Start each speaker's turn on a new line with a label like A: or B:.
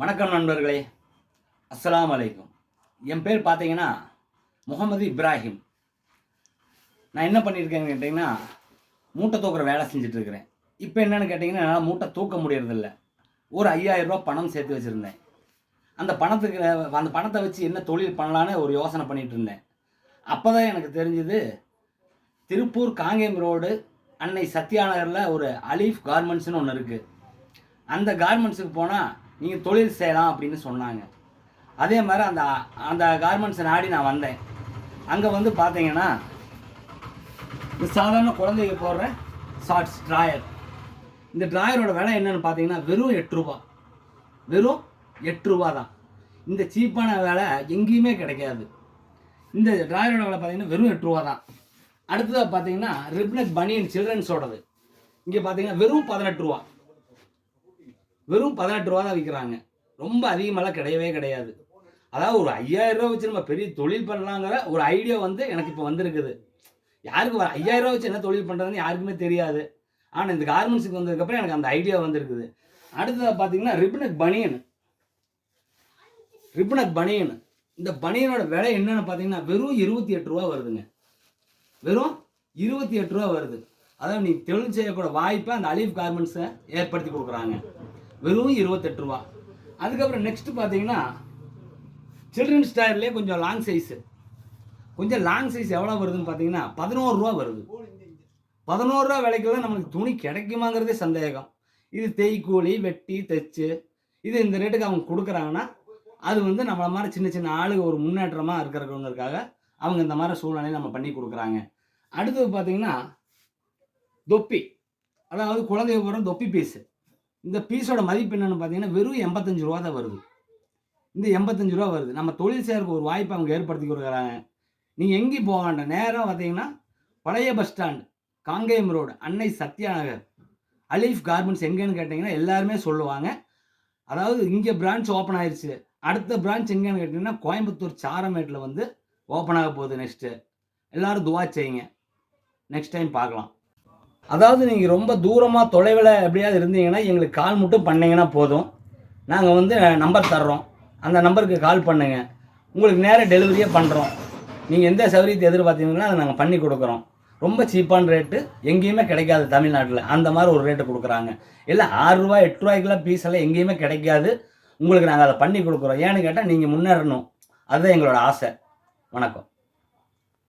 A: வணக்கம் நண்பர்களே, அஸ்ஸலாமு அலைக்கும். என் பேர் பார்த்தீங்கன்னா முகமது இப்ராஹிம். நான் என்ன பண்ணியிருக்கேன்னு கேட்டிங்கன்னா, மூட்டை தூக்குற வேலை செஞ்சுட்ருக்கிறேன். இப்போ என்னென்னு கேட்டிங்கன்னா, என்னால் மூட்டை தூக்க முடியறதில்ல. ஒரு 5000 ரூபா பணம் சேர்த்து வச்சுருந்தேன். அந்த பணத்தை வச்சு என்ன தொழில் பண்ணலான்னு ஒரு யோசனை பண்ணிகிட்டு இருந்தேன். அப்போ தான் எனக்கு தெரிஞ்சுது, திருப்பூர் காங்கேயம் ரோடு அன்னை சத்யா நகரில் ஒரு அலீஃப் கார்மெண்ட்ஸ்னு ஒன்று இருக்குது. அந்த கார்மெண்ட்ஸுக்கு போனால் நீங்கள் தொழில் செய்யலாம் அப்படின்னு சொன்னாங்க. அதே மாதிரி அந்த கார்மெண்ட்ஸை நாடி நான் வந்தேன். அங்கே வந்து பார்த்தீங்கன்னா, இந்த சாதாரண குழந்தைங்க போடுற ஷார்ட்ஸ் ட்ராயர், இந்த ட்ராயரோட விலை என்னென்னு பார்த்தீங்கன்னா வெறும் 8 ரூபா. வெறும் 8 ரூபா தான். இந்த சீப்பான விலை எங்கேயுமே கிடைக்காது. இந்த ட்ராயரோட விலை பார்த்தீங்கன்னா வெறும் 8 ரூபா தான். அடுத்ததாக பார்த்தீங்கன்னா ரிப்னெக் பனியன் சில்ட்ரன்ஸோடது, இங்கே பார்த்தீங்கன்னா வெறும் 18 ரூபா. வெறும் 18 ரூபா தான் விற்கிறாங்க. ரொம்ப அதிகமெல்லாம் கிடையவே கிடையாது. அதாவது ஒரு 5000 ரூபா வச்சு நம்ம பெரிய தொழில் பண்ணலாங்கிற ஒரு ஐடியா வந்து எனக்கு இப்போ வந்திருக்குது. யாருக்கு 5000 ரூபா வச்சு என்ன தொழில் பண்ணுறதுன்னு யாருக்குமே தெரியாது. ஆனால் இந்த கார்மெண்ட்ஸுக்கு வந்ததுக்கப்புறம் எனக்கு அந்த ஐடியா வந்திருக்குது. அடுத்ததாக பார்த்தீங்கன்னா ரிப்னெக் பனியன். இந்த பனியனோட விலை என்னென்னு பார்த்தீங்கன்னா வெறும் 28 ரூபா வருதுங்க. வெறும் 28 ரூபா வருது. அதாவது நீ தொழில் செய்யக்கூட வாய்ப்பை அந்த அலீஃப் கார்மெண்ட்ஸை ஏற்படுத்தி கொடுக்குறாங்க. வெறும் 28 ரூபா. அதுக்கப்புறம் நெக்ஸ்ட்டு பார்த்தீங்கன்னா சில்ட்ரன்ஸ் டயர்லேயே கொஞ்சம் லாங் சைஸ் எவ்வளோ வருதுன்னு பார்த்தீங்கன்னா 11 ரூபா வருது. 11 ரூபா விலைக்கெல்லாம் நம்மளுக்கு துணி கிடைக்குமாங்கிறதே சந்தேகம். இது தேய்க்கூலி வெட்டி தைச்சு இது இந்த ரேட்டுக்கு அவங்க கொடுக்குறாங்கன்னா, அது வந்து நம்மளை மாதிரி சின்ன சின்ன ஆளுங்க ஒரு முன்னேற்றமாக இருக்கிறவங்களுக்காக அவங்க இந்த மாதிரி சூழ்நிலையை நம்ம பண்ணி கொடுக்குறாங்க. அடுத்தது பார்த்தீங்கன்னா தொப்பி, அதாவது குழந்தைய போகிற தொப்பி பீஸு. இந்த பீஸோட மதிப்பு என்னென்னு பார்த்தீங்கன்னா வெறும் 85 ரூபா தான் வருது. இந்த 85 ரூபா வருது. நம்ம தொழில் செய்யறதுக்கு ஒரு வாய்ப்பை அவங்க ஏற்படுத்தி கொடுக்குறாங்க. நீங்கள் எங்கேயும் போக வேண்டாம், நேராக பார்த்தீங்கன்னா பழைய bus stand Kangeyam road Annai Sathya Nagar அலீஃப் garments எங்கேன்னு கேட்டிங்கன்னா எல்லாருமே சொல்லுவாங்க. அதாவது இங்கே பிரான்ச் ஓப்பன் ஆயிடுச்சு. அடுத்த பிரான்ச் எங்கேன்னு கேட்டிங்கன்னா கோயம்புத்தூர் சாரமேட்டில் வந்து ஓப்பன் ஆக போகுது. நெக்ஸ்ட்டு எல்லோரும் துவா செய்யுங்க. நெக்ஸ்ட் டைம் பார்க்கலாம். அதாவது நீங்கள் ரொம்ப தூரமாக தொலைவில் எப்படியாவது இருந்தீங்கன்னா எங்களுக்கு கால் மட்டும் பண்ணிங்கன்னா போதும். நாங்கள் வந்து நம்பர் தர்றோம், அந்த நம்பருக்கு கால் பண்ணுங்கள். உங்களுக்கு நேராக டெலிவரியே பண்ணுறோம். நீங்கள் எந்த சௌகரியத்தை எதிர்பார்த்தீங்கன்னா அதை நாங்கள் பண்ணி கொடுக்குறோம். ரொம்ப சீப்பான ரேட்டு எங்கேயுமே கிடைக்காது தமிழ்நாட்டில். அந்த மாதிரி ஒரு ரேட்டு கொடுக்குறாங்க. இல்லை 6 ரூபா 8 ரூபாய்க்கெல்லாம் பீஸ் எல்லாம் எங்கேயுமே கிடைக்காது. உங்களுக்கு நாங்கள் அதை பண்ணி கொடுக்குறோம். ஏன்னு கேட்டால் நீங்கள் முன்னேறணும், அதுதான் எங்களோட ஆசை. வணக்கம்.